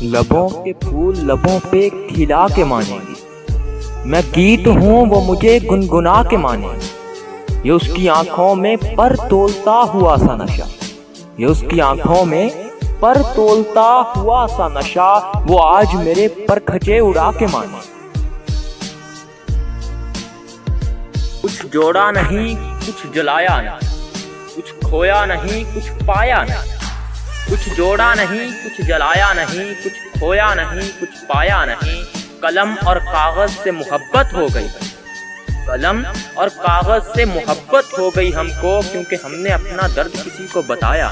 लबों के फूल लबों पे खिला के मानेगी। मैं गीत हूँ वो मुझे गुनगुना के मानेगी। ये उसकी आंखों में पर तोलता हुआ सा नशा, ये उसकी आंखों में पर तोलता हुआ सा नशा, वो आज मेरे पर खचे उड़ा के माने। कुछ जोड़ा नहीं कुछ जलाया नहीं, कुछ खोया नहीं कुछ पाया नहीं। कुछ जोड़ा नहीं कुछ जलाया नहीं, कुछ खोया नहीं कुछ पाया नहीं। कलम और कागज से मोहब्बत हो गई, कलम और कागज से मोहब्बत हो गई हमको, क्योंकि हमने अपना दर्द किसी को बताया।